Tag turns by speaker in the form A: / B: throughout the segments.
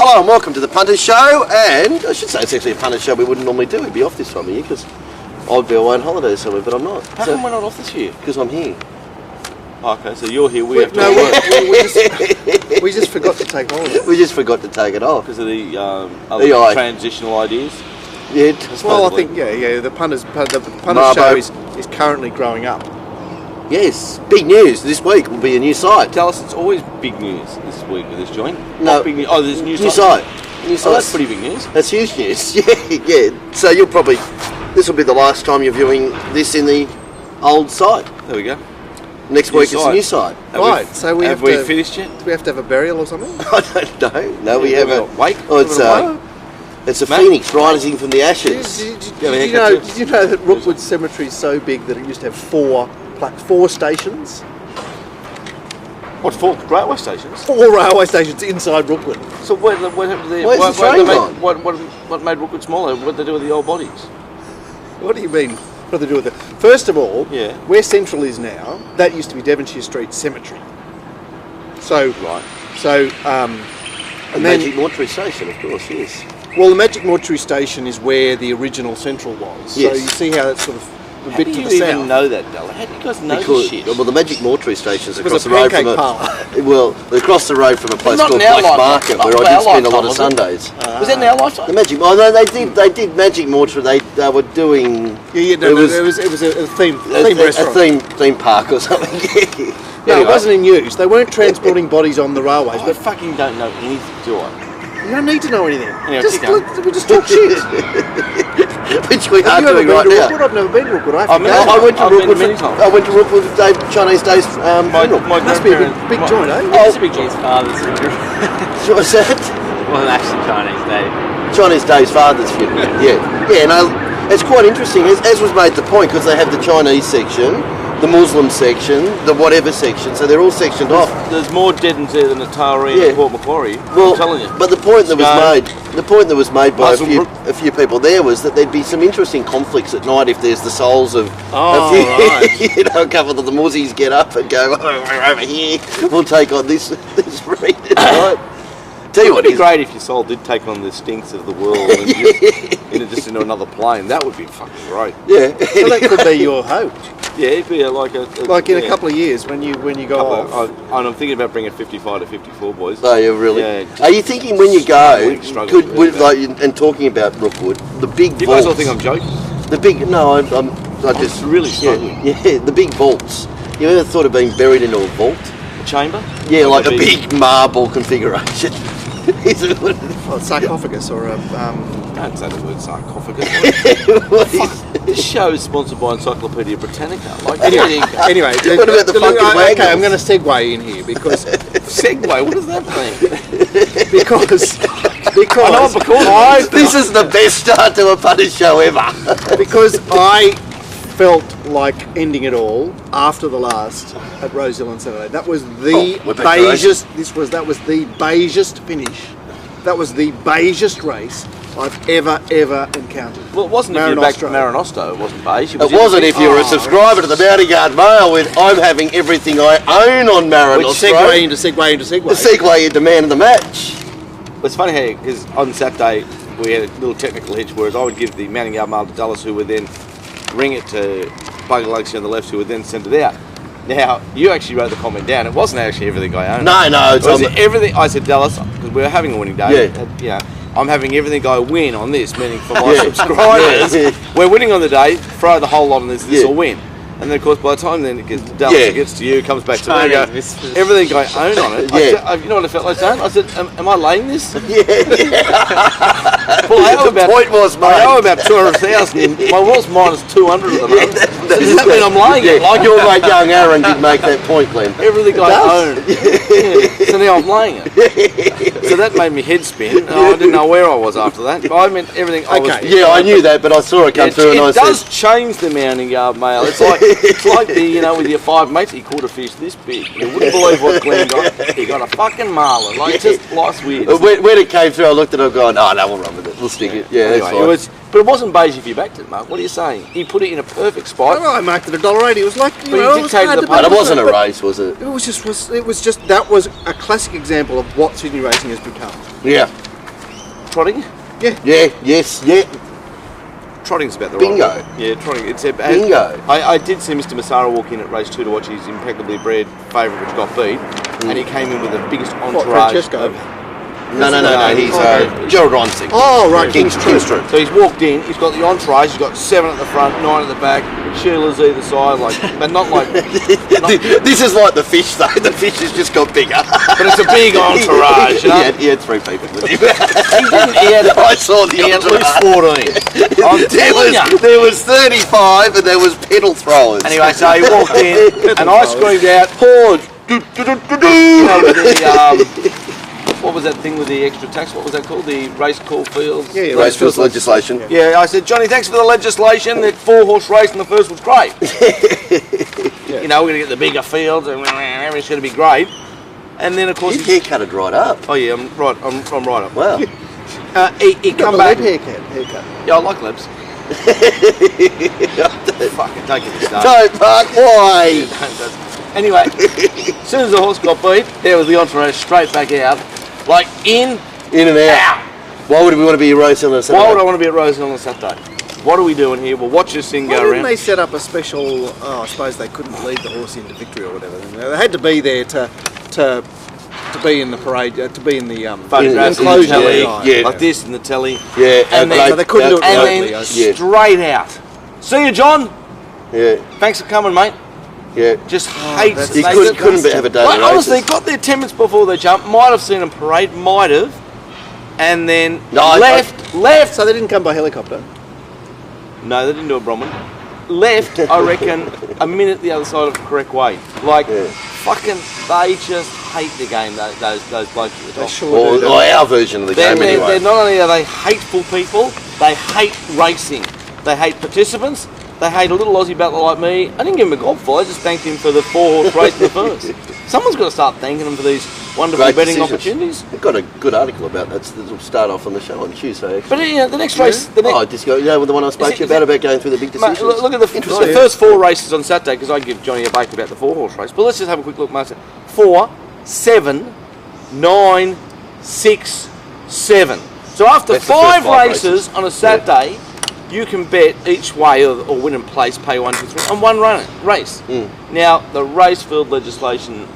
A: Hello and welcome to the Punters show, and I should say it's actually a Punters show we wouldn't normally do. We'd be off this time of year because I'd be away on holiday somewhere, but I'm not.
B: How come we're not off this year?
A: Because I'm here.
B: Okay, so you're here, we have to work.
C: We just forgot to take holiday.
A: We just forgot to take it off.
B: Because of the other transitional ideas?
A: Yeah,
C: well, I think, the Punters show is currently growing up.
A: Yes, big news. This week will be a new site.
B: Tell us, it's always big news this week with this joint.
A: No,
B: big news. Oh, there's a new
A: site. New site.
B: Oh, that's pretty big news.
A: That's huge news. Yeah. So you'll probably, this will be the last time you're viewing this in the old site.
B: There we go.
A: Next week it's a new site.
C: Right. So we have
B: we finished yet?
C: Do we have to have a burial or something?
A: I don't know. No, we haven't.
B: Wake.
A: Oh, it's a phoenix rising from the ashes.
C: Did you know that Rookwood Cemetery is so big that it used to have four stations?
B: What, 4 railway stations?
C: 4 railway stations inside Rookwood.
B: So what happened there?
A: Where's the train gone?
B: What made Rookwood smaller? What did they do with the old bodies?
C: What do you mean? What do they do with it? First of all,
B: yeah.
C: Where Central is now, that used to be Devonshire Street Cemetery. So,
B: right.
C: So,
A: and then Magic Mortuary Station, of course, yes.
C: Well, the Magic Mortuary Station is where the original Central was.
A: Yes.
C: So you see how it's sort of a bit to the south.
B: How do you even know that, Della? How do you guys know this shit?
A: Well, the Magic Mortuary Station is across the
C: road
A: from across the road from a place called Black Market, where I did spend a lot of Sundays.
B: Was that in our lifetime?
A: The Magic. Oh no, they did Magic Mortuary. They were doing.
C: It was a theme restaurant,
A: a theme park or something.
C: No, it wasn't in use. They weren't transporting bodies on the railways.
B: I fucking don't know anything, do I?
C: You don't need to know anything.
B: Yeah,
C: we just talk shit.
A: Which we are doing right now.
C: I've never been to Rookwood.
A: I went to Rookwood many times. I went to Rookwood with Chinese Days funeral.
C: Must be a big joint, eh?
D: It's a big G's father's funeral.
A: What's that?
D: Well, actually Chinese Day.
A: Chinese Days father's funeral. Yeah. No, it's quite interesting. As was made the point, because they have the Chinese section, the Muslim section, the whatever section, so they're all sectioned off.
B: There's more dead ends there than the Taree and Port Macquarie.
A: Well,
B: I'm telling you.
A: But the point that was made by a few people there was that there'd be some interesting conflicts at night if there's the souls of a couple of the Muzzies get up and go, we're over here, we'll take on this read at night. Tell you what,
B: it would be great if your soul did take on the stinks of the world and just into another plane. That would be fucking great.
A: Yeah.
C: So that could be your hope.
B: Yeah, it'd be like
C: in a couple of years when you go off.
B: And I'm thinking about bringing 55 to 54 boys.
A: Oh, yeah, really?
B: Yeah.
A: Are you thinking when you go, and talking about Rookwood, the big vaults?
B: Do you guys all think I'm joking?
A: The big, no, I'm just
B: really struggling.
A: Yeah, the big vaults. You ever thought of being buried into a vault?
B: A chamber?
A: Yeah, like a big marble configuration.
C: Sarcophagus or a...
B: Don't say the word sarcophagus. This show is sponsored by Encyclopedia Britannica.
C: Anyway,
A: what about the fucking wagons?
C: Okay, I'm going to segue in here because...
B: Segue? What does that mean?
C: because
A: this is the best start to a Punters show ever.
C: Because I felt like ending it all after the last at Rosehill on Saturday. That was the beigest. That was the beigest finish. That was the beigest race I've ever encountered.
B: Well, it wasn't if you're back to Maranosto. It wasn't beige.
A: It wasn't if you're a subscriber to the Mounting Yard Mail with I'm having everything I own on Maranosto.
C: Which segue into.
A: The segue into man of the match.
B: It's funny how, because on Saturday we had a little technical hitch, whereas I would give the Mounting Yard Mail to Dallas, who would then ring it to Bugger Luxy on the left, who would then send it out. Now, you actually wrote the comment down. It wasn't actually everything I owned.
A: No,
B: it was everything. I said, Dallas, because we were having a winning day. Yeah. I'm having everything I win on this, meaning for my subscribers. We're winning on the day, throw the whole lot on this will win. And then, of course, by the time then it gets to Dallas, it gets to you, comes back to me, go, everything I own on it. I said, you know what I felt like saying? I said, am I laying this? Well, I owe about 200,000. My world's minus 200 at the moment. Does that mean I'm laying it?
A: Like your mate young Aaron did make that point, Glenn.
B: Everything I own. So now I'm laying it. So that made me head spin. I didn't know where I was after that. But I meant everything I was...
A: I knew that, but I saw it come through and I said...
B: It does change the Mounting Yard Mail. It's like the, with your 5 mates, he caught a fish this big. You wouldn't believe what Glenn got. He got a fucking marlin. Life's weird.
A: When it came through, I looked at it and going, oh, no, we'll run with it. We'll stick it. Yeah,
B: anyway, but it wasn't beige if you backed it, Mark. What are you saying? He put it in a perfect spot.
C: I marked it $1.80. It was like,
B: but it
A: wasn't a race, was it?
C: It was just that was a classic example of what Sydney racing has become.
A: Yeah.
B: trotting?
A: Yeah, yes, yeah.
B: Trotting's about the
A: Bingo.
B: right word. Yeah, trotting. It's
A: Bingo.
B: I did see Mr. Massaro walk in at race 2 to watch his impeccably bred favourite, which got beat, and he came in with the biggest entourage
C: Francesco?
B: of...
A: No, he's Gerald Ronsing.
C: Oh, right,
A: King's True.
B: So he's walked in, he's got the entourage, he's got 7 at the front, 9 at the back, Sheila's either side, but not like...
A: This is like the fish, though. The fish has just got bigger.
B: But it's a big entourage, you know?
A: He had 3 people with him.
B: I saw the entourage. At least 14. I'm telling you.
A: There was 35 and there was pedal throwers.
B: Anyway, so he walked in, and I screamed out, "Pause!" What was that thing with the extra tax? What was that called? The race call fields?
C: Yeah,
A: Racefields legislation.
B: Yeah, I said, Johnny, thanks for the legislation. That 4-horse race and the first was great. You know, we're going to get the bigger fields and everything's going to be great. And then, of course...
A: His haircut had dried up.
B: Oh, yeah, I'm right up.
A: Wow.
B: He come back...
C: haircut.
B: Yeah, I like lips. Fucking take it to start.
A: Don't, Mark, why?
B: Anyway, as soon as the horse got beat, there was the entourage straight back out. Like in
A: and out. Why would we want to be at Rosehill on a Saturday?
B: Why would I want to be at Rosehill on a Saturday? What are we doing here? We'll watch this thing go
C: Why didn't
B: around.
C: they set up a special? Oh, I suppose they couldn't lead the horse into victory or whatever. They had to be there to be in the parade, to be in the
B: photographs in the
C: enclosure.
B: telly, like this in the telly.
A: Yeah,
B: and then,
C: so they couldn't do it remotely.
B: And then straight out. See you, John.
A: Yeah.
B: Thanks for coming, mate.
A: Yeah.
B: Just hates.
A: He couldn't have a day.
B: Like, honestly, got there 10 minutes before they jumped. Might have seen a parade. Might have. And then left.
C: So they didn't come by helicopter.
B: No, they didn't do a Brahman. Left, I reckon, a minute the other side of the correct way. Like, fucking, they just hate the game, those blokes at the top.
C: Sure
A: or our version of the game anyway.
B: They're not only are they hateful people, they hate racing. They hate participants. They hate a little Aussie battler like me. I didn't give him a golf ball, I just thanked him for the 4-horse race in the first. Someone's got to start thanking them for these wonderful betting opportunities.
A: We've got a good article about that. That'll start off on the show on Tuesday. Actually.
B: But the next race...
A: The one I spoke to you about going through the big decisions.
B: Mate, look at the first 4 races on Saturday, because I give Johnny a bake about the 4-horse race. But let's just have a quick look, Master. 4, 7, 9, 6, 7. So after 5 races on a Saturday... You can bet each way or win and place, pay 1, 2, 3 on one race. Now the race field legislation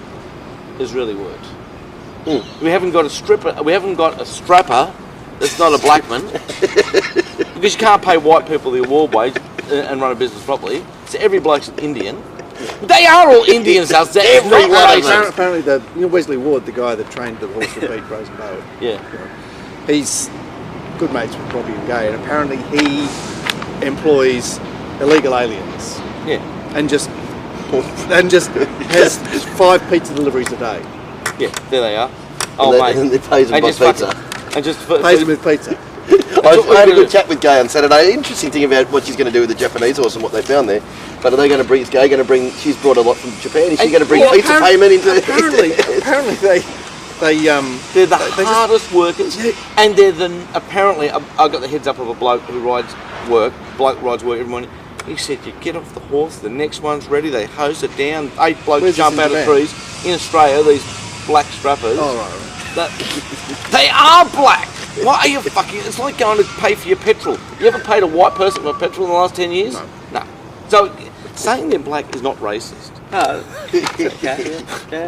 B: has really worked. We haven't got a stripper. We haven't got a strapper that's not a blackman because you can't pay white people the award wage and run a business properly. So every bloke's an Indian. They are all Indians. Every race.
C: Apparently, Wesley Ward, the guy that trained the horse that beat Rosenbow.
B: Yeah.
C: He's good mates with Bobby and Gay, and apparently he employs illegal aliens.
B: Yeah.
C: And just has 5 pizza deliveries a day.
B: Yeah, there they are.
A: And they pays them by pizza.
C: Pays them with pizza.
A: I had a good chat with Gay on Saturday. Interesting thing about what she's going to do with the Japanese horse and what they found there. But are they going to bring? Is Gay going to bring? She's brought a lot from Japan. Is she going to bring pizza payment into?
C: Apparently
B: they're the hardest workers, and they're apparently. I got the heads up of a bloke who rides work every morning. He said, you get off the horse, the next one's ready, they hose it down, 8 blokes jump out of trees. In Australia, these black strappers.
C: Oh, right.
B: They are black. Why are you fucking... It's like going to pay for your petrol. You ever paid a white person for petrol in the last 10 years? No. So, saying they're black is not racist.
D: No.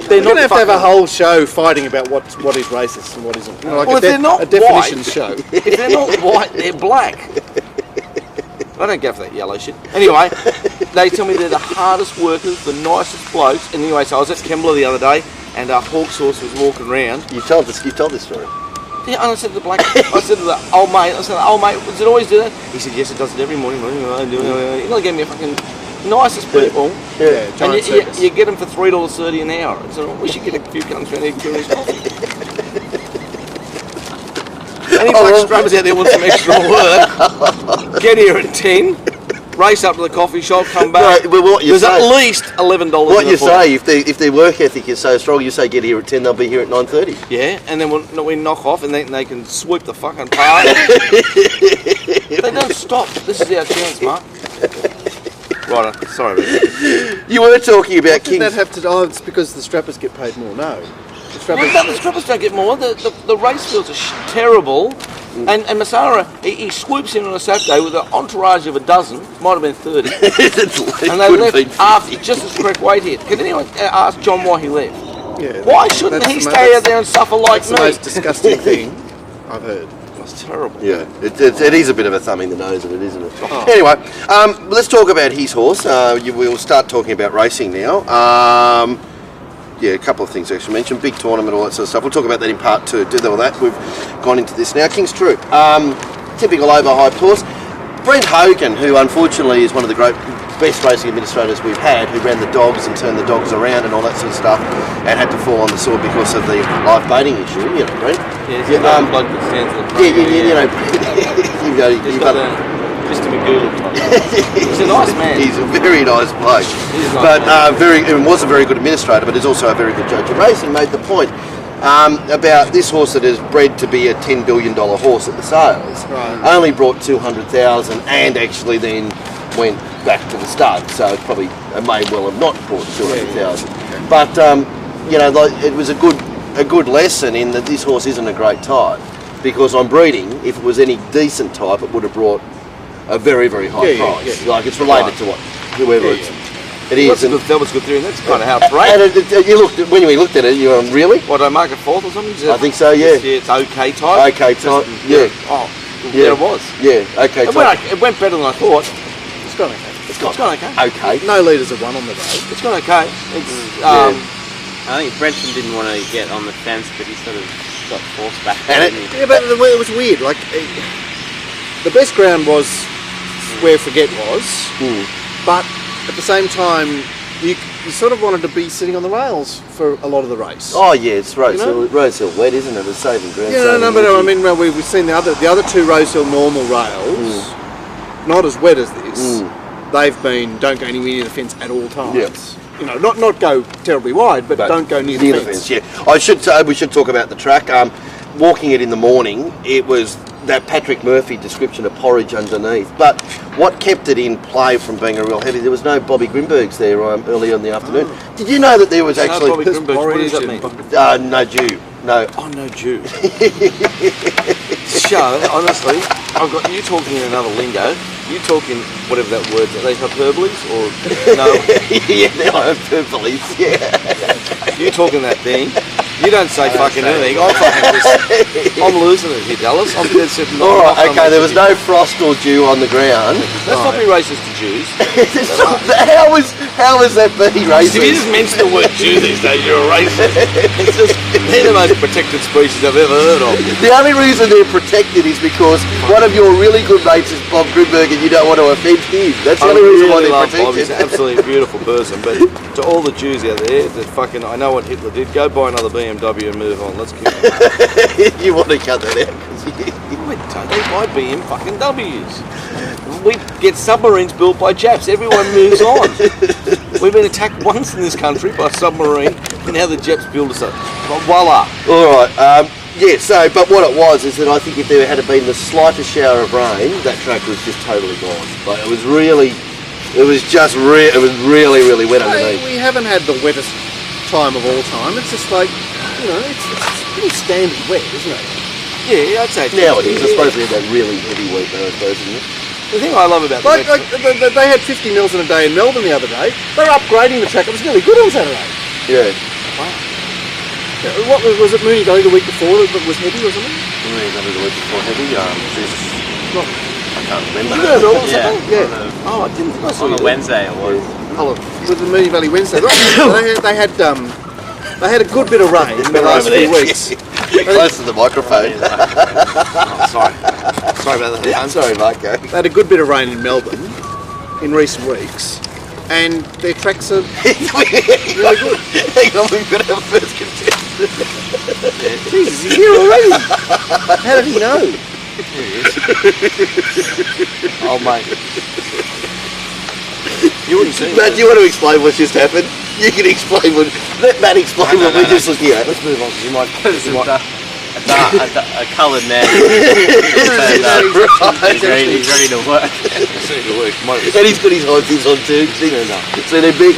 C: They're going to have a whole show fighting about what is racist and what isn't.
B: If they're not
C: a definitions show.
B: If they're not white, they're black. I don't go for that yellow shit. Anyway, they tell me they're the hardest workers, the nicest blokes. And anyway, so I was at Kembla the other day, and Hawk's horse was walking around.
A: You told this story.
B: Yeah, and I said to the bloke, I said to the old mate, does it always do that? He said, yes, it does it every morning. He gave me a fucking nicest people.
C: Yeah,
B: and you get them for $3.30 an hour. So we should get a few cunts around here doing coffee. Any black strappers out there want some extra work, get here at 10, race up to the coffee shop, come back.
A: No,
B: there's at least $11
A: What you say, if their work ethic is so strong, you say get here at 10, they'll be here at 9:30.
B: Yeah, and then we knock off and they can sweep the fucking park. They don't stop. This is our chance, Mark. Right, sorry.
A: You were talking about Kings.
C: Does that have to... Oh, it's because the strappers get paid more. No.
B: The strappers don't get more. The race fields are terrible, And Masara, he swoops in on a Saturday with an entourage of a dozen, might have been 30, and they left after just as the correct weight hit. Can anyone ask John why he left?
C: Yeah,
B: why shouldn't he stay out there and suffer like me?
C: That's the most disgusting thing I've heard.
B: That's terrible.
A: Yeah, it is a bit of a thumb in the nose of it, isn't it? Oh. Anyway, let's talk about his horse. We'll start talking about racing now. Yeah, a couple of things I should mention. Big tournament, all that sort of stuff. We'll talk about that in part 2. Do all that. We've gone into this now. King's Troop. Typical overhyped horse. Brent Hogan, who unfortunately is one of the best racing administrators we've had, who ran the dogs and turned the dogs around and all that sort of stuff, and had to fall on the sword because of the live baiting issue. You know, Brent.
B: Yeah, bloke that stands at the front.
A: You know,
B: Mr. McGoolin. He's a nice man.
A: He's a very nice bloke. But was a very good administrator, but is also a very good judge of racing. Made the point about this horse that is bred to be a $10 billion horse at the sales.
C: Right.
A: Only brought 200,000 and actually then went back to the stud. So it probably may well have not brought 200,000.
C: Yeah.
A: But you know, it was a good lesson in that this horse isn't a great type, because on breeding, if it was any decent type, it would have brought a very, very high price.
C: Yeah.
A: Like it's related to whoever it is.
B: That was good theory, and that's kind of how it's rated.
A: And when you looked at it, you went, really?
B: What, did I mark it fourth or something?
A: I think so, yeah.
B: It's okay type.
A: Okay type, yeah.
B: Oh, yeah, it was.
A: Yeah, okay type.
B: It went better than I thought.
C: It's gone okay.
B: It's gone okay.
A: Okay.
C: No leaders have won on the day.
B: It's gone okay.
D: I think Brenton didn't want to get on the fence, but he sort of got forced back.
C: Yeah, but it was weird. Like, the best ground was where Forget was, but at the same time, you sort of wanted to be sitting on the rails for a lot of the race.
A: Oh yeah, it's Rosehill. Rosehill wet, isn't it? It's saving ground.
C: Yeah, no, but I mean, we've seen the other two Rosehill normal rails, not as wet as this. They've been don't go anywhere near the fence at all times.
A: Yeah.
C: You know, not go terribly wide, but don't go near the fence.
A: Yeah, I should say we should talk about the track. Walking it in the morning, it was that Patrick Murphy description of porridge underneath. But what kept it in play from being a real heavy, there was no Bobby Grimbergs there early in the afternoon. Oh. Did you know that there was actually...
B: No Bobby Grimbergs, what does that mean?
A: No Jew. No.
B: Oh, no Jew. Show, honestly, I've got you talking in another lingo. You talking whatever that word is. Are they hyperboles or no?
A: Yeah, they're hyperboles, yeah.
B: You talking that thing. You don't say fucking anything. I'm losing it here, Dallas. I'm dead set.
A: Alright, okay, there was no frost or dew on the ground.
B: Let's not be racist to Jews.
A: How was that being racist?
B: If you just mention the word Jew these days, you're a racist. They're the most protected species I've ever heard of.
A: The only reason they're protected is because one of your really good mates is Bob Grimberg and you don't want to offend him. That's the only reason why they're protected.
B: Bob. He's an absolutely beautiful person. But to all the Jews out there that fucking, I know what Hitler did, go buy another BMW and move on. Let's keep it.
A: You want to cut that out?
B: They buy BM fucking W's. We get submarines built by Japs. Everyone moves on. We've been attacked once in this country by a submarine, and now the Japs build us up. Voila.
A: All right. Yeah. So, but what it was is that I think if there had been the slightest shower of rain, that track was just totally gone. Like it was really wet underneath.
C: We haven't had the wettest time of all time. It's just like, you know, it's pretty standard wet, isn't it?
B: Yeah, I'd say
A: now it is. I suppose we had that really heavy wet though, I suppose, isn't it?
B: The thing I love about
C: they had 50 mils in a day in Melbourne the other day. They were upgrading the track. It was nearly good on Saturday.
A: Yeah.
C: Wow. Yeah, what was it? Mooney Gully the week before that was heavy, wasn't it?
A: Mooney Gully the week before heavy. I can't remember.
C: You know, yeah.
B: Oh, I didn't think I saw
D: on the Wednesday it was.
C: Oh, with the Mooney Valley Wednesday. They had a good bit of rain in the last few weeks.
A: Get close to the microphone.
B: Sorry about that.
A: Yeah, sorry, Marco.
C: They had a good bit of rain in Melbourne in recent weeks, and their tracks are really good.
A: Hang on, we've got our first contestant.
C: Jesus, he's here already. How did he know?
B: Here he is. Oh, mate. You wouldn't see
A: Matt, do you want to explain what's just happened? You can explain what... Let Matt explain what we're just looking at.
B: Let's move on, because you might...
D: A coloured man. He's ready to work.
A: And he's got his high-vis on too. So they're big,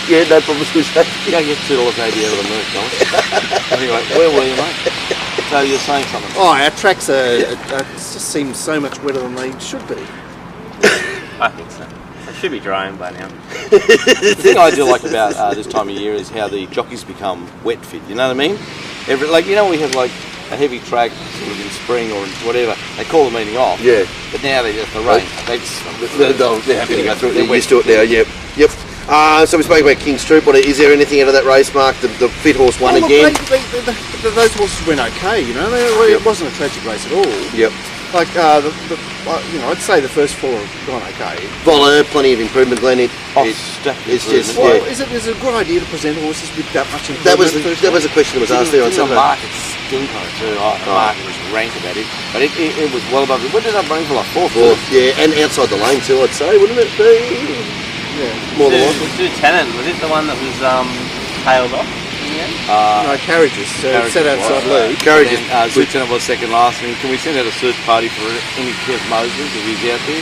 A: yeah, no problem.
B: You don't get $2.80 out of the merch, don't you? Anyway, where were you, mate? So you're saying something?
C: Oh, our tracks it just seems so much wetter than they should be.
D: I think so. It should be drying by now.
B: The thing I do like about this time of year is how the jockeys become wet fit. You know what I mean? We have like a heavy track sort of in spring or whatever. They call the meeting off.
A: Yeah.
B: But now they just the rain.
A: They're happy to go through it. They're used to it now. Yep. So we spoke about King's Troop. Is there anything out of that race, Mark? The fit horse won again.
C: Those horses went okay. It wasn't a tragic race at all.
A: Yep.
C: Like I'd say the first four have gone okay.
A: Voler, plenty of improvement, Glenn. It's just
C: is it a good idea to present horses with that much improvement?
A: That was a question that was asked there on Saturday.
B: The market stinker too. The market was rank about it, but it was well above it. What did that bring for like fourth?
A: Yeah, and outside the lane too, I'd say, wouldn't it be? Yeah, more than likely.
D: Lieutenant, was it the one that was tailed off?
C: No, carriages. Set outside lead.
A: Carriages.
B: Lieutenant was second last. And can we send out a search party for any Kev Moses if he's out there?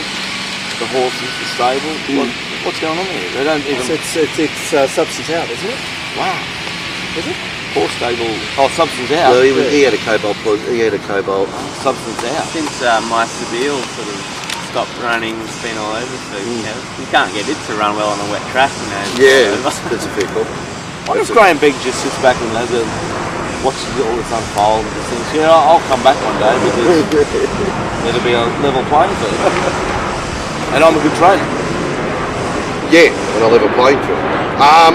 B: The horses, the stable. What's going on here? They don't even.
C: It's substance out, isn't it?
B: Wow.
C: Is it?
B: Horse stable. Oh, substance out.
A: Well, he had a cobalt.
B: Substance out.
D: Since my Seville sort of stopped running, it's been all over. So you can't get it to run well on a wet track.
A: Yeah, that's a fair call.
B: What if Graham Bigg just sits back and watches all this unfold and just thinks, I'll come back one day because it'll be a level playing field. And I'm a good trainer.
A: Yeah, and I'll have a playing field.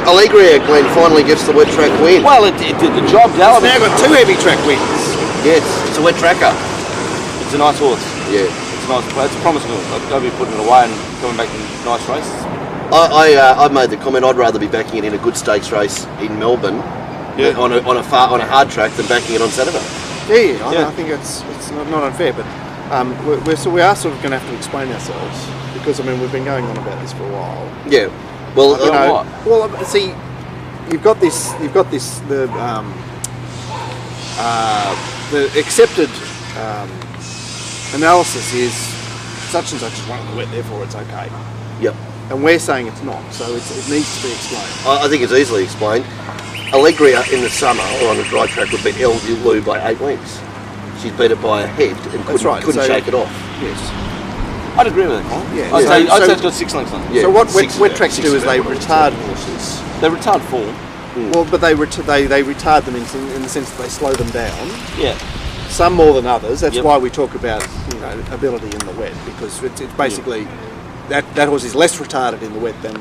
A: Allegria, Glenn, finally gets the wet track win.
B: Well, it did the job.
C: It's now got 2 heavy track wins.
A: Yes, it's a wet tracker.
B: It's a nice horse.
A: Yeah.
B: It's a promising horse. I'll be putting it away and coming back in nice races.
A: I made the comment I'd rather be backing it in a good stakes race in Melbourne on a hard track than backing it on Saturday.
C: I think it's not unfair, but we are sort of going to have to explain ourselves because we've been going on about this for a while.
A: Yeah. Well,
C: see, you've got the accepted analysis is such and such is running the wet, therefore it's okay.
A: Yep.
C: And we're saying it's not, so it needs to be explained.
A: I think it's easily explained. Allegria in the summer or on a dry track would beat El Lou by 8 lengths. She's beat it by a head and couldn't shake it off.
C: Yes.
B: I'd agree with that, Colin.
C: Yeah.
B: I'd say it's got 6 lengths on it.
A: Yeah,
C: so what wet tracks do is they retard horses.
B: They retard form.
C: Well, but they retard them in the sense that they slow them down.
B: Yeah.
C: Some more than others. That's why we talk about ability in the wet, because it's basically that horse is less retarded in the wet than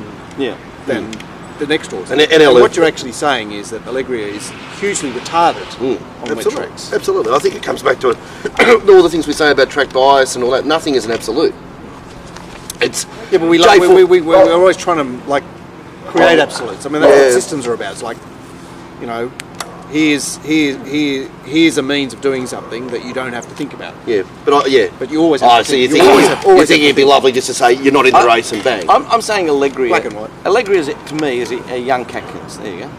C: the next horse. And what you're actually saying is that Allegria is hugely retarded on wet tracks.
A: Absolutely. I think it comes back to all the things we say about track bias and all that. Nothing is an absolute. It's
C: but we're always trying to create absolutes. That's what systems are about. It's like, here's a means of doing something that you don't have to think about.
A: Yeah,
C: but you always have to think.
A: You think it'd be lovely just to say you're not in the race and bang.
B: I'm saying Allegria.
C: Black and white.
B: Allegria, to me, is a young Catkins. There you go.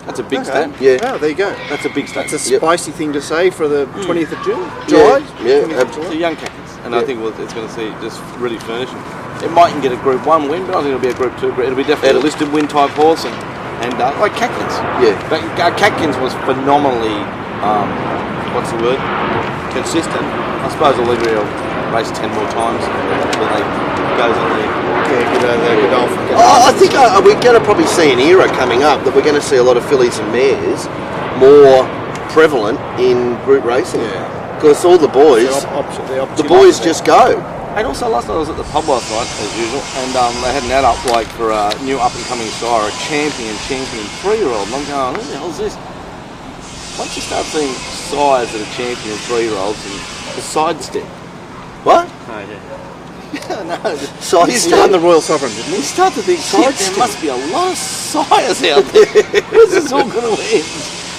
B: That's a big statement.
A: Yeah.
C: Oh, there you go.
B: That's a big statement.
C: That's a spicy thing to say for the 20th of June.
A: July?
C: Yeah.
B: It's a young Catkins. And I think it's going to see just really furnishing. It mightn't get a Group 1 win, but I think it'll be a Group 2. It'll be definitely a listed win type horse. And like Catkins.
A: Yeah.
B: But Catkins was phenomenally, consistent. I suppose Allegria will race 10 more times when they goes on there.
A: I think we're going to probably see an era coming up that we're going to see a lot of fillies and mares more prevalent in group racing.
C: Yeah.
A: Because all the boys, the boys just go.
B: And also last night I was at the pub last night, as usual, and they had an ad up for a new up-and-coming sire, a champion 3-year-old. And I'm going, who the hell is this? Once you start seeing sires that are champion 3-year-olds and the sidestep.
A: What?
D: Oh, yeah.
B: No.
C: He won the Royal Sovereign, didn't he?
B: You start to think, there must be a lot of sires out there. Where's this all going to end?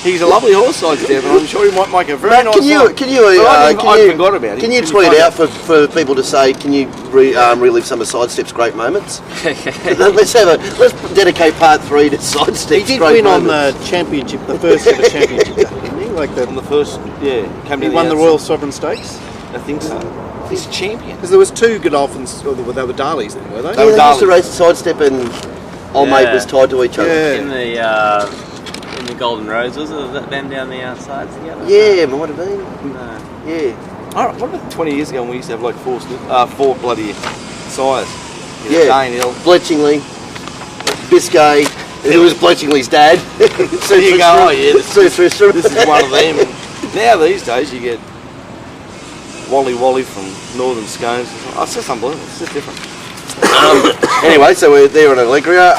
B: He's a lovely horse sidestep, and I'm sure he might make a very nice side. I forgot about it.
A: Can you tweet out for people to say, can you relive some of Sidestep's great moments? Let's dedicate part 3 to Sidestep's
C: great moments. He did
A: win
C: on the championship, the first ever championship, didn't he?
B: On the first,
C: he won the Royal Sovereign Stakes.
B: I think so. He's a champion.
C: Because there was 2 Godolphins, or they were Darleys then, were they?
A: They used to race Sidestep and Old Mate was tied to each other.
D: In the in the Golden Roses? Was that them down the outside together?
A: Yeah, might have been.
D: No.
A: Yeah.
B: All right, what about 20 years ago when we used to have like four bloody sires?
A: Yeah.
B: Danehill.
A: Bletchingley, Biscay. It was Bletchingley's dad.
B: So you go, oh yeah, this is one of them. And now these days you get Wally from Northern Scones. Oh, it's just unbelievable. It's just different.
A: Anyway, so we're there on Allegria.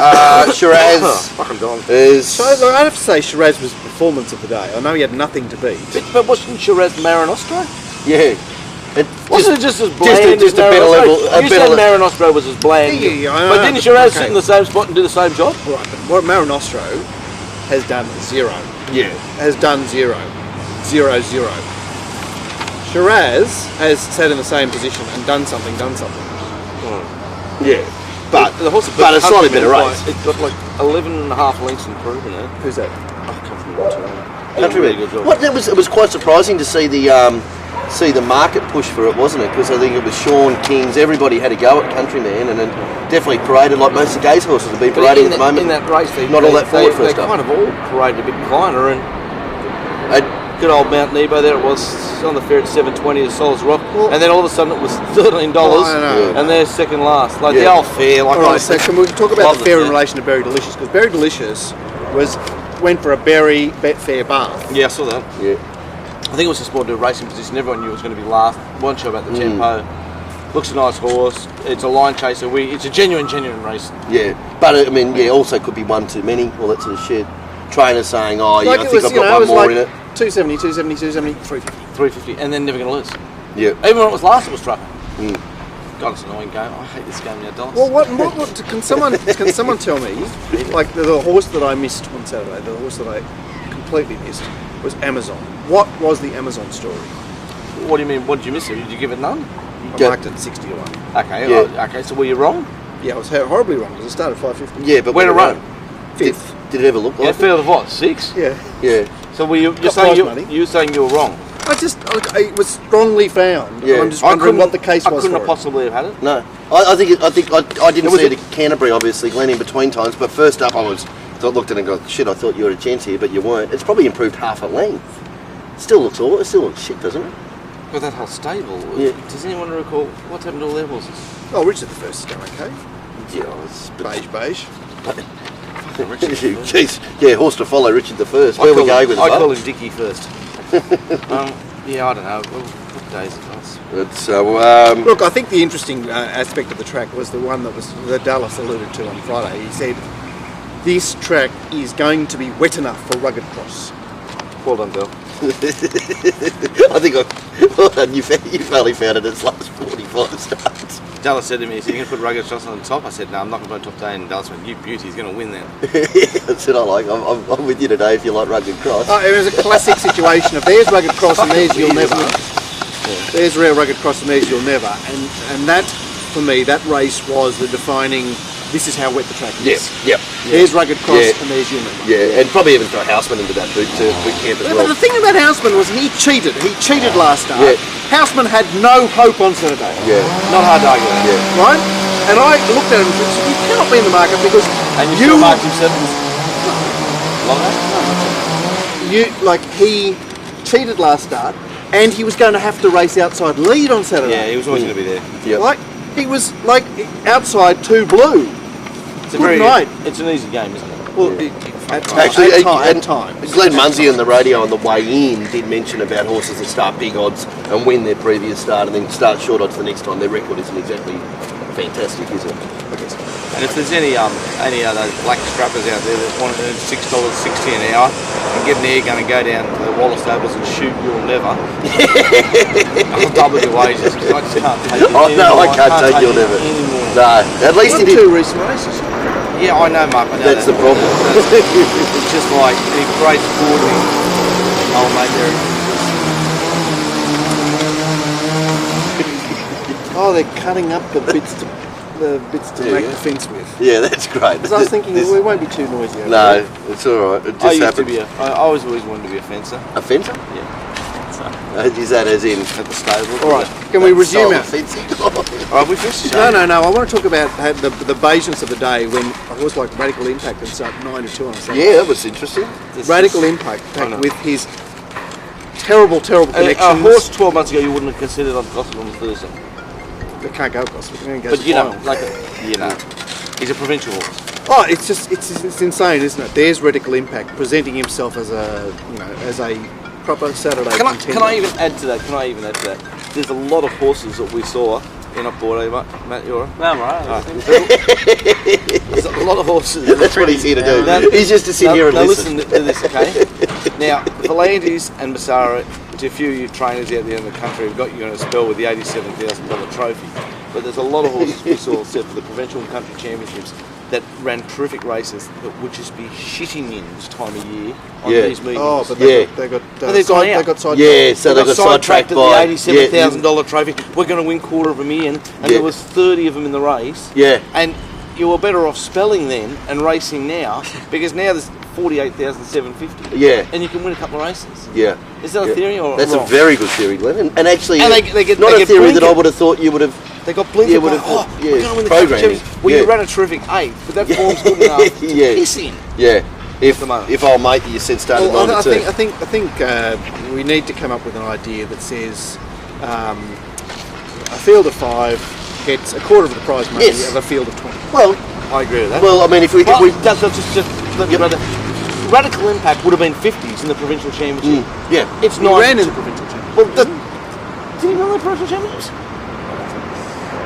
A: Shiraz
B: Fucking dog.
A: is...
C: So look, I have to say Shiraz was the performance of the day. I know he had nothing to beat.
B: But wasn't Shiraz Marinostro?
A: Yeah.
B: Wasn't it just as bland
A: just
B: as
A: a better level.
B: You said Marinostro was as bland.
C: Yeah, I know.
B: But didn't Shiraz sit in the same spot and do the same job?
C: Right, but what Marinostro has done zero.
A: Yeah.
C: Has done zero. Zero. Shiraz has sat in the same position and done something.
A: Yeah. But
B: the horse,
A: but it's slightly better race.
B: It's got like 11 and a half lengths improvement there.
C: Who's that?
A: Countryman. What it was quite surprising to see the market push for it, wasn't it? Because I think it was Sean Kings. Everybody had a go at Countryman, and it definitely paraded like most of the Gaze horses have been parading at the moment.
B: In that race,
A: not all that forward first
B: they
A: up.
B: kind of all paraded a bit kleiner, and good old Mount Nebo there. It was on the fair at 7.20 at Solis Rock, and then all of a sudden it was $13, and they're second last. Like the old fair. Like
C: all right, so can we talk about the fair in relation to Berry Delicious? Because Berry Delicious went for a Berry fair bath.
B: Yeah, I saw that.
A: Yeah.
B: I think it was just more to a racing position. Everyone knew it was going to be last. Wasn't sure about the tempo. Looks a nice horse. It's a line chaser. It's a genuine race.
A: Yeah, but I mean, also could be one too many, all that sort of shit. Trainers saying, oh, yeah, I think I've got one more in it.
C: 270, 350.
B: 350, and then never going to lose.
A: Yeah.
B: Even when it was last, it was trucking. God, it's an annoying game. I hate this game now, Dallas.
C: Well, what can someone tell me? Like the horse that I missed on Saturday, the horse that I completely missed was Amazon. What was the Amazon story?
B: What do you mean? What did you miss? Did you give it none?
C: I marked it 60 to 1.
B: Okay.
A: Yeah.
B: Okay. So were you wrong?
C: Yeah, I was horribly wrong because it started 550.
A: Yeah, but
B: when it run?
C: Fifth.
A: Did it ever look like?
B: Yeah, field of what? 6?
C: Yeah.
A: Yeah.
B: So were you
C: Got
B: saying
C: money.
B: you were saying you were wrong?
C: It was strongly found.
A: Yeah.
C: I'm just wondering what the case was.
B: I couldn't
C: for
B: have possibly have had it.
A: No, I didn't see it at Canterbury, obviously, Glenn, between times. But first up, looked at it and go, shit, I thought you had a chance here, but you weren't. It's probably improved half a length. Still looks shit, doesn't it?
B: Got that whole stable.
A: Yeah.
B: Does anyone recall what's happened to all their horses?
C: Oh, Richard the First is going okay.
A: Yeah, it's
C: Beige.
A: Jeez, yeah, horse to follow, Richard the First. Where we go with it?
B: I call him Dickie first. Yeah, I don't know. What days it was.
C: Look, I think the interesting aspect of the track was the one that Dallas alluded to on Friday. He said, this track is going to be wet enough for rugged cross.
B: Well done, Bill.
A: I think you finally found it its last 45 starts.
B: Dallas said to me, "Are you going to put rugged cross on the top?" I said, "No, I'm not going to put top day." And Dallas went, "You beauty, he's going to win then."
A: That's what I like. I'm with you today if you like rugged cross.
C: It was a classic situation of there's rugged cross and there's you'll never. There's rare rugged cross and there's you'll never. And that, for me, that race was the defining, this is how wet the track is.
A: Yep.
C: There's rugged cross and there's you'll never.
A: Yeah, and probably even throw Houseman into that boot camp as well.
C: But the thing about Houseman was he cheated. He cheated last start.
A: Yeah.
C: Houseman had no hope on Saturday.
A: Yeah.
B: Not hard to argue that.
A: Yeah.
C: Right? And I looked at him and said, you cannot be in the market because
B: And you still marked him 7th?
C: he cheated last start and he was going to have to race outside lead on Saturday.
B: Yeah, he was always going to be there.
A: Yep.
C: Like, he was like outside 2 blue.
B: It's a
C: Good night.
B: It's an easy game, isn't it?
C: Well, at times.
A: Glenn Munsey on the radio on the way in did mention about horses that start big odds and win their previous start and then start short odds the next time. Their record isn't exactly fantastic, is it? I guess.
B: And if there's any of those black strappers out there that want to earn $6.60 an hour and get an air gun and go down to the Wallace stables and shoot You'll Never, I'll double your wages because I just can't take it anymore.
A: No, I can't take You'll Never. No, at least he did.
C: 2 recent races.
B: Yeah, I know, Mark. I know
A: That's the problem.
B: It's just like he great sporting. Oh, mate,
C: they're cutting up the bits to make the fence with.
A: Yeah, that's great.
C: Because I was thinking we won't be too noisy.
A: No, it's all right. It just happened.
B: I always wanted to be a fencer.
A: A fencer?
B: Yeah.
A: Is that as in
B: at the stable.
C: All right, can we resume our...
B: All right, we finished.
C: No. I want to talk about the Bayesians of the day when a horse like Radical Impact and start 9-2 on us.
A: Yeah, that was interesting.
C: Radical Impact with his terrible connections.
B: A horse 12 months ago you wouldn't have considered on Gospel on Thursday.
C: They can't go Gospel.
B: But he's a provincial horse.
C: Oh, it's insane, isn't it? There's Radical Impact presenting himself as a proper Saturday contender.
B: Can I even add to that? There's a lot of horses that we saw in up board, Matt, you're all right?
D: No, I'm right.
B: There's a lot of horses.
A: That's what he's here to do. Now, he's just to sit here and listen.
B: Listen to this, okay? Now, Volantes and Massara, to a few of you trainers out there in the country, have got you on a spell with the $87,000 trophy. But there's a lot of horses we saw set for the provincial and country championships that ran terrific races that would just be shitting in this time of year on these meetings.
C: Oh, but they got sidetracked.
A: Yeah, so they got sidetracked
B: by the $87,000 trophy. We're going to win $250,000, and there was 30 of them in the race.
A: Yeah,
B: and you were better off spelling then and racing now, because now there's 48,750.
A: Yeah,
B: and you can win a couple of races.
A: Yeah,
B: is that a theory or
A: that's
B: wrong?
A: a very good theory, Glenn. And actually,
B: and they get
A: not a theory
B: blinkered.
A: that I would have thought you would have.
B: They got blinkered.
A: We're
B: going to win the
A: programming.
B: Well, you ran a terrific 8th, but that form's good enough to piss in.
A: Yeah. If old mate that you said started 9-2.
C: I think we need to come up with an idea that says a field of 5 gets a quarter of the prize money of a field of 20.
A: Well,
B: I agree with that.
A: Well, I mean, if we
B: just let me brother. Radical Impact would have been 50s in the provincial championship. It's not.
C: He ran in the provincial championship.
B: Well, did he run the provincial championships?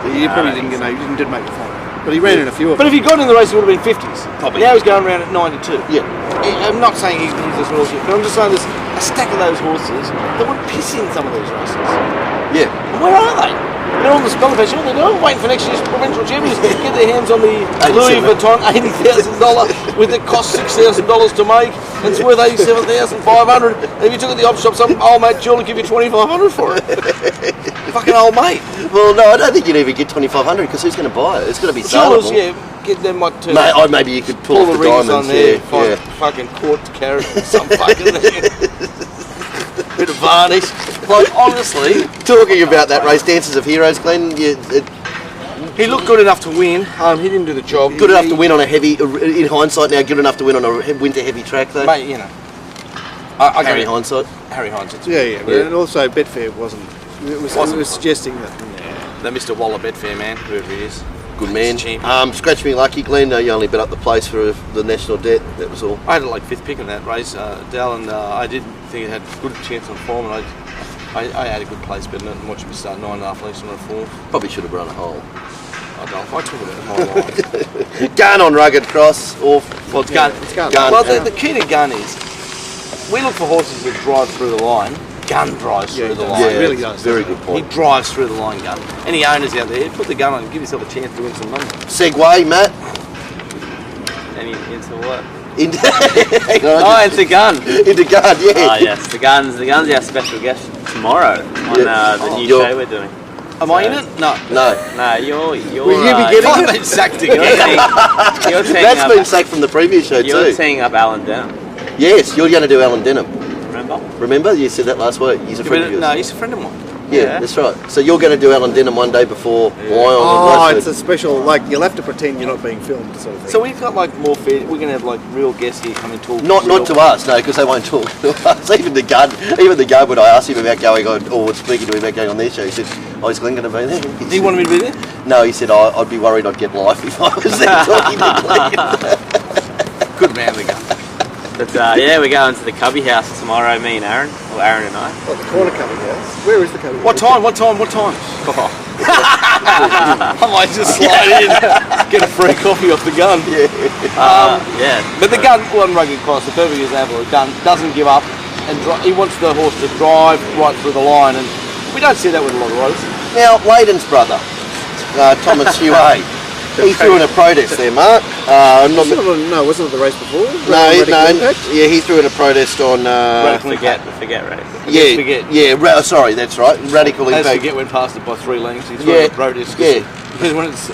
C: He probably didn't didn't make the final. But he ran in a few of them.
B: But if he got in the race, it would have been 50s.
A: Probably.
B: Now he's going around at 92.
A: Yeah.
B: I'm not saying he's this horse yet, but I'm just saying there's a stack of those horses that would piss in some of these races.
A: Yeah.
B: And where are they? They're on the spelling page. They're doing waiting for next year's provincial champions to get their hands on the Louis Vuitton $80,000 with it cost $6,000 to make and it's worth $87,500. And if you took it to the op shop, some old mate Jill will give you $2,500 for it. Fucking old mate.
A: Well, no, I don't think you'd even get $2,500 because who's going to buy it? It's going to be saleable.
B: Get them might turn.
A: Maybe you could pull the diamonds
B: on there. Fucking court carrot or some fucking bit of varnish. Like, honestly,
A: talking about that race, Dances of Heroes, Glenn,
B: he looked good enough to win. He didn't do the job.
A: Good enough to win on a heavy, in hindsight now, good enough to win on a winter heavy track though.
B: Mate, you know.
A: Harry Hindsight.
C: Yeah. And also Betfair wasn't. It was suggesting that.
B: They missed a Waller Betfair man, whoever he is.
A: Good man. Scratch me lucky, Glenn. You only bet up the place for the national debt. That was all.
B: I had like 5th pick in that race, Dal, and I did think it had a good chance on form, and I had a good place betting it and watched me start 9.5 lengths on a 4.
A: Probably should have run a hole.
B: I don't know. I took it at my line.
A: Gun on rugged cross. Well,
B: it's gun. Well, the key to gun is we look for horses that drive through the line. Gun drives through the line.
A: Yeah, really does. Very good point.
B: He drives through the line, Gun. Any owners out there, put the gun on and give yourself a chance to win some money.
A: Segway, Matt.
D: Into what?
A: Into
D: gun.
A: Into gun, yeah.
D: Yes, the gun's our special guest tomorrow on the new show we're doing.
B: Am I in it? No.
D: No, you're.
C: Will you be getting
B: I've been sacked again.
A: That's been sacked from the previous show too.
D: You're teeing up Alan Denham.
A: Yes, you're going to do Alan Denham.
D: Remember?
A: You said that last week. He's a friend of yours.
B: No, he's a friend of mine.
A: Yeah, that's right. So you're going to do Alan Denham one day before Wyong
C: Oh,
A: and
C: it's a special, like, you'll have to pretend you're not being filmed sort of thing.
B: So we've got like more fair, we're going to have like real guests here come and talk.
A: Not to us, no, because they won't talk to us. Even the gun, when I asked him about going on, or speaking to him about going on their show, he said, is Glenn going to be there?
B: Do you want me to be there?
A: No, he said, I'd be worried I'd get life if I was there talking to Glenn.
B: Good man, the gun.
D: But we're going to the Cubby House tomorrow, me and Aaron, or Aaron and I.
C: What, the corner Cubby House? Where is the Cubby House?
B: What time? I might just slide in, get a free coffee off the gun. But the gun, one rugged cross, the perfect example of the gun, doesn't give up, and he wants the horse to drive right through the line, and we don't see that with a lot of riders.
A: Now, Layden's brother, Thomas Huey, he threw in a protest there, Mark.
C: Wasn't it the race before?
A: He threw in a protest on...
D: Forget race.
A: Sorry, that's right. Radical Impact.
B: Forget went past it by 3 lengths. He threw in a protest. Because when it's...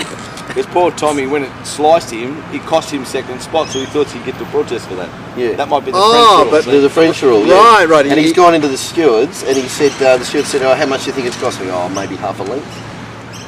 B: Because poor Tommy, when it sliced him, it cost him second spot, so he thought he'd get to protest for that.
A: Yeah.
B: That might be the French rule.
A: But there's a French rule,
C: Right.
A: And he's gone into the stewards, and he said, the steward said, how much do you think it's costing? Oh, maybe half a length.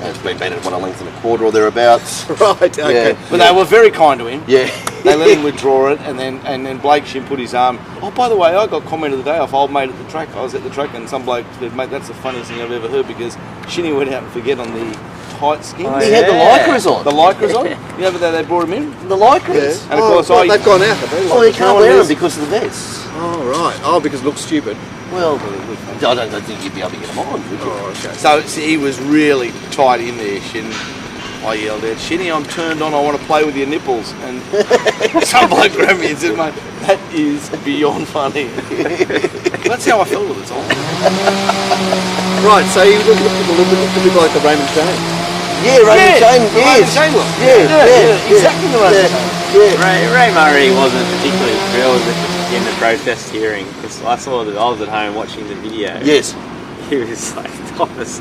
A: And it's been made at, a length and a quarter or thereabouts.
C: Right, okay.
A: Yeah.
B: But they were very kind to him.
A: Yeah.
B: They let him withdraw it, and then Blake Shin put his arm. Oh, by the way, I got comment of the day off old mate at the track. I was at the track, and some bloke said, mate, that's the funniest thing I've ever heard, because Shinny went out and forget on the tight skin.
A: Oh, he had the lycras on.
B: The lycras on. You know that they brought him in?
A: The lycras.
C: Yeah.
B: And of course,
C: they've gone out, have they?
A: Well, they can't wear them because of the vests.
C: Oh, right. Oh, because it looks stupid.
A: Well, I don't think you'd be able to get them on, would you?
C: Oh, okay.
B: So he was really tight in there, Shin. I yelled out, Shinny, I'm turned on, I want to play with your nipples. And some bloke grabbed me and said, mate, that is beyond funny. That's how I felt at the time.
C: Right, so you look a little bit like the Raymond James.
A: Yeah, Raymond James.
B: Raymond James.
A: Yeah,
B: exactly the Raymond James.
D: Ray Murray wasn't particularly thrilled in the protest hearing, because I was at home watching the video.
A: Yes.
D: He was like, Thomas,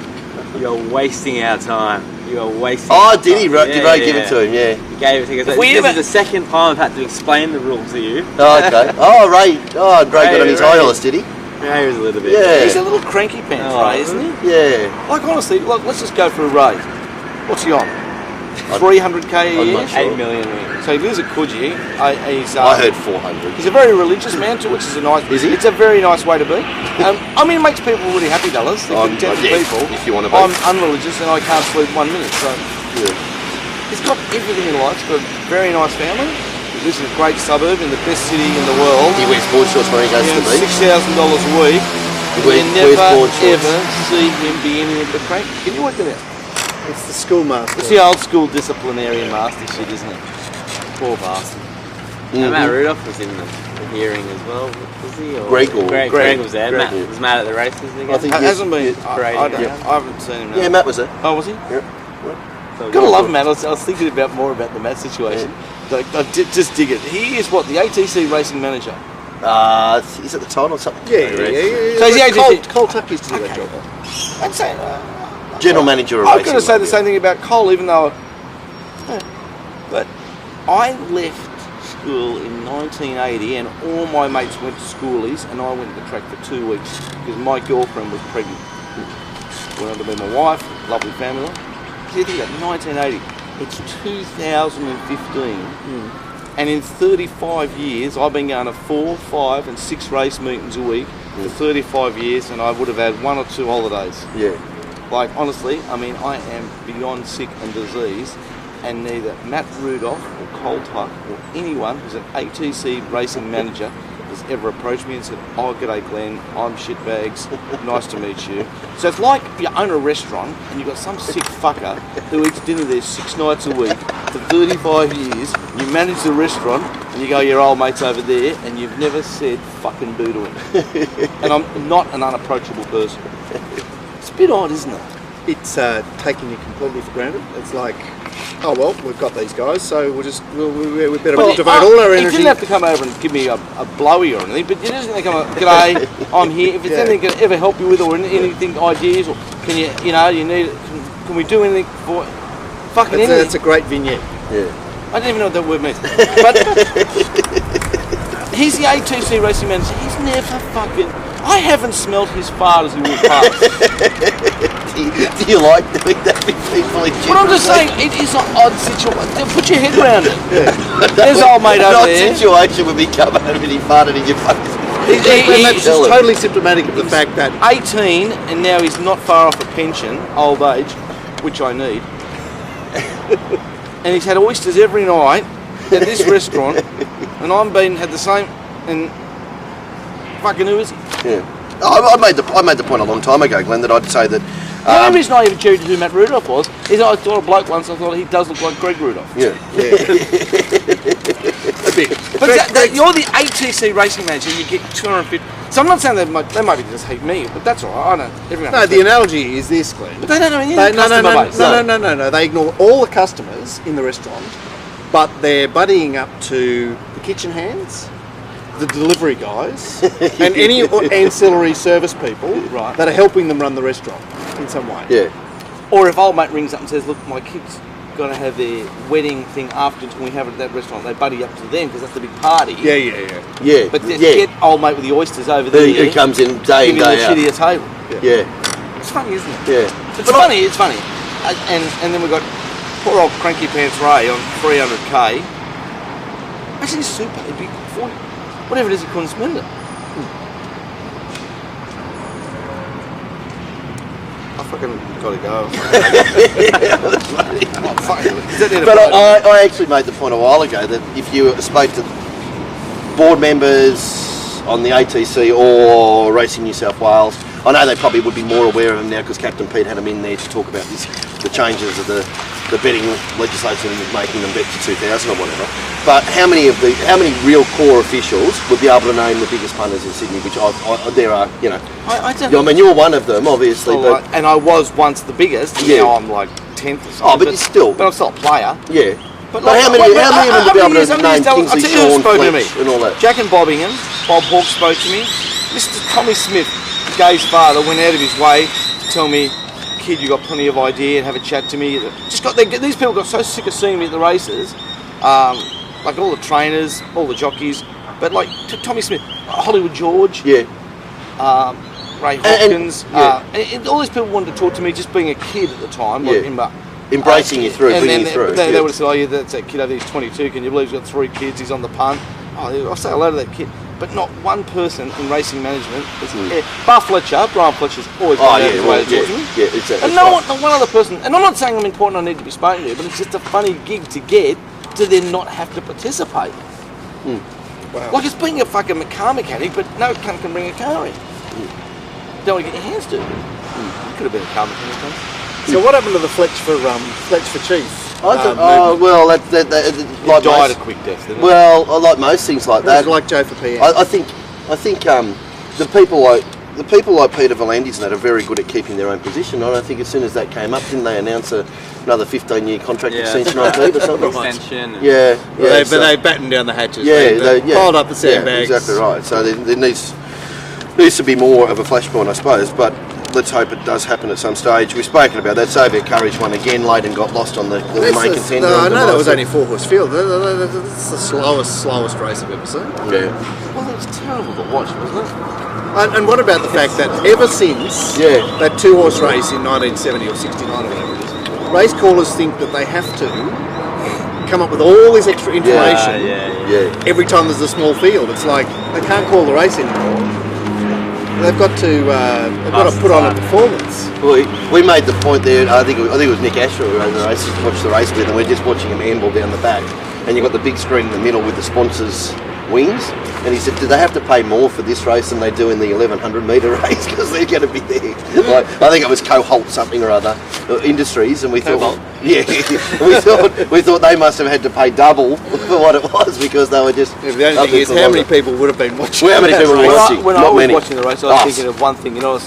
D: you're wasting our time. You are wasting.
A: Oh, did he? Did Ray give it to him? Yeah.
D: He gave it to him. This is the second time I've had to explain the rules to you.
A: Oh, okay. Oh, Ray got on his high horse, did he?
D: Yeah, he was a little bit.
A: Yeah.
B: He's a little cranky pants, Ray, isn't he?
A: Yeah.
B: Like, honestly, look, let's just go for a raid. What's he on? 300k a
A: I'm
B: year?
A: not sure.
D: 8 million.
B: So he lives at Coogee.
A: I heard 400.
B: He's a very religious man too, which is a nice.
A: Is he?
B: It's a very nice way to be. I mean, it makes people really happy, Dallas. They content people.
A: If you want to be.
B: I'm unreligious and I can't sleep 1 minute. So
A: Yeah.
B: he's got everything in life. He's got a very nice family. He lives in a great suburb in the best city in the world.
A: He wears board shorts when he goes to the beach.
B: $6,000 a week.
A: Wears
B: You never
A: board shorts.
B: ever see him be anything but crank. Can you work that out?
C: It's the schoolmaster.
B: It's the old school disciplinarian master shit, isn't it? Poor bastard.
D: And Matt Rudolph was in the hearing as well. Was he? Or
A: Greg
D: was there.
A: Greg,
D: Matt was mad at the races again.
A: I think
B: Hasn't been.
D: Great,
B: I
D: yeah.
B: haven't seen him now.
A: Yeah, Matt was there.
B: Oh, was he?
A: Yeah.
B: Gotta love Matt. I was thinking more about the Matt situation. Like, just dig it. He is what, the ATC racing manager.
A: Is it the time or something?
C: Yeah.
B: So he's the ATC.
C: Cole Tuck used to do that job.
B: I'd say.
A: General manager of
B: I'm
A: racing.
B: going to say the same thing about Cole, even though. But I left school in 1980, and all my mates went to schoolies, and I went to the track for 2 weeks because my girlfriend was pregnant. Went on to be my wife, lovely family. So you think about 1980. It's 2015, and in 35 years, I've been going to 4, 5, and 6 race meetings a week for 35 years, and I would have had 1 or 2 holidays.
A: Yeah.
B: Like, honestly, I mean, I am beyond sick and diseased, and neither Matt Rudolph or Cole Tuck or anyone who's an ATC racing manager has ever approached me and said, oh, g'day Glenn, I'm shitbags, nice to meet you. So it's like you own a restaurant and you've got some sick fucker who eats dinner there 6 nights a week for 35 years, you manage the restaurant, and you go, your old mate's over there, and you've never said fucking boo to him. And I'm not an unapproachable person. It's a bit odd, isn't it?
C: It's taking you completely for granted. It's like, oh well, we've got these guys, so we better devote all our energy.
B: He didn't have to come over and give me a blowy or anything, but you just come over, g'day, I'm here. If there's anything can ever help you with, or anything, ideas, or can you need, can we do anything for fucking anything?
C: That's a great vignette.
A: Yeah.
B: I don't even know what that word means. But he's the ATC racing manager. He's never fucking. I haven't smelled his fart as he walked past.
A: Do you like doing that with people in
B: But I'm just saying, it is an odd situation. Put your head around it. There's old mate over there.
A: An odd situation when we come over and he farted in your face.
C: That's just totally symptomatic of the fact that
B: 18, and now he's not far off a pension, old age, which I need. And he's had oysters every night at this restaurant, and had the same. And fucking who is he?
A: Yeah. I made the point a long time ago, Glenn, that I'd say that.
B: The only reason I even choose who Matt Rudolph was is I thought a bloke once. I thought he does look like Greg Rudolph.
A: Yeah.
C: a bit.
B: But you're the ATC racing manager. You get 250. So I'm not saying they might be just hate me, but that's all right. I know everyone.
C: No, the analogy is this, Glenn.
B: But they don't know any customer base.
C: No. They ignore all the customers in the restaurant, but they're buddying up to the kitchen hands, the delivery guys, and any ancillary service people that are helping them run the restaurant in some way.
A: Yeah.
B: Or if old mate rings up and says, "Look, my kids got to have their wedding thing afterwards when we have it at that restaurant. They buddy up to them because that's the big party.
A: Yeah.
B: But get old mate with the oysters over there.
A: Who comes in day in, day out.
B: Shittier table.
A: Yeah.
B: It's funny, isn't it?
A: Yeah.
B: It's funny. It's funny. And then we got poor old Cranky Pants Ray on 300k. Actually, super. It'd be 40. Whatever it is, he couldn't spend it. I fucking gotta go.
A: But I actually made the point a while ago that if you spoke to board members on the ATC or Racing New South Wales, I know they probably would be more aware of them now because Captain Pete had them in there to talk about the changes of the betting legislation and making them bet to 2,000 or whatever. But how many real core officials would be able to name the biggest punters in Sydney? Which there are, you know. I mean, you're one of them, obviously. But
B: and I was once the biggest. And now I'm like 10th or something.
A: Oh, but you're still.
B: But I'm still a player.
A: Yeah. But how many of them would be able to name Kingsley, Sean, Fletch and all that?
B: Jack and Bobbingham, Bob Hawke spoke to me. Mr. Tommy Smith, Gay's father, went out of his way to tell me, kid, you got plenty of idea, and have a chat to me. These people got so sick of seeing me at the races, like all the trainers, all the jockeys, but like Tommy Smith, Hollywood George, Ray Hopkins, and all these people wanted to talk to me, just being a kid at the time, like
A: embracing you through, bringing you through.
B: They would have said, "Oh, yeah, that's that kid over there. He's 22. Can you believe he's got 3 kids? He's on the punt." Oh, I'll say hello to that kid. But not one person in racing management. Bar Fletcher, Brian Fletcher's always going out of his way to talk to me.
A: Yeah, exactly.
B: And not one other person. And I'm not saying I'm important. I need to be spoken to, but it's just a funny gig to get to then not have to participate.
C: Wow.
B: Like it's being a fucking car mechanic, but no cunt can bring a car in. Don't want to get your hands dirty. You could have been a car mechanic. Huh?
C: So what happened to the Fletch for Chief?
A: Well, that like
B: died a quick death. Didn't
A: well, like most things like that.
C: Like Joe for PM.
A: I think the people like Peter Volandis and that are very good at keeping their own position. And I think as soon as that came up, didn't they announce another 15-year contract extension on Pete or something?
D: Extension.
C: But they battened down the hatches.
A: Yeah,
C: they piled up the sandbags.
A: Yeah, exactly right. So there needs to be more of a flashpoint, I suppose. But let's hope it does happen at some stage. We've spoken about that. Soviet Courage won again. Leighton got lost on the main contender.
C: No, I know that was only 4-horse field. That's the slowest race I've ever seen.
A: Yeah.
B: Well, it was terrible to watch, wasn't it?
C: And what about the fact that ever since that 2-horse race in 1970 or 69 or whatever it is, race callers think that they have to come up with all this extra information every time there's a small field. It's like they can't call the race anymore. They've got to put on a performance.
A: We made the point there. I think it was Nick Asher who ran the race. Watched the race with, and we're just watching him amble down the back. And you've got the big screen in the middle with the sponsors' wings. And he said, "Do they have to pay more for this race than they do in the 1100 metre race because they're going to be there?" Like, I think it was Coholt something or other, Industries, and we thought, we thought they must have had to pay double for what it was because they were just.
C: Yeah, the only thing is, how many people would have been watching?
A: How many people were watching?
B: When I was watching the race, I was thinking of one thing. I was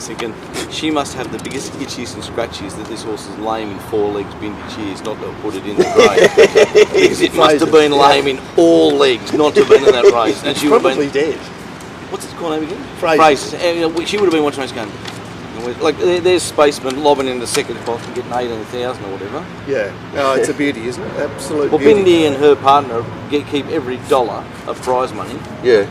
B: thinking, she must have the biggest itchies and scratchies that this horse is lame in 4 legs, vintage years, not to have put it in the grade. Because it must have been lame in all legs, not to have been in that race. And she
C: probably dead.
B: What's its called name again?
C: Fraser.
B: And, she would have been watching race going. Like there's Spaceman lobbing in the second spot and getting 18,000 or whatever.
C: Yeah, it's a beauty, isn't it? Absolute
B: beauty.
C: Well,
B: Bindi and her partner keep every dollar of prize money.
A: Yeah.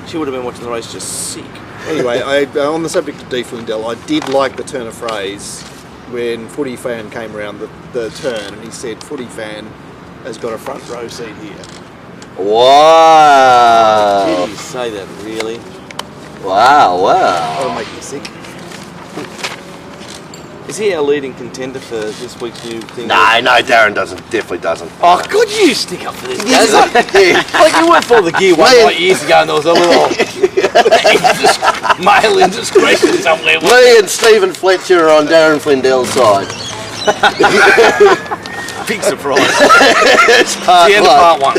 B: She would have been watching the race just sick.
C: Anyway, on the subject of D. Flindell, I did like the turn of phrase when Footy Fan came around the turn and he said, "Footy Fan has got a front row seat here."
A: Wow.
B: Did he say that really?
A: Wow.
C: That'll make me sick.
B: Is he our leading contender for this week's new thing?
A: No, Darren definitely doesn't.
B: Oh, could you stick up for this, guys? Like you went for the gear years ago and there was a little male indiscretion somewhere.
A: Me and Stephen Fletcher are on Darren Flindell's side.
B: Big surprise.
A: It's
B: the end of part 1.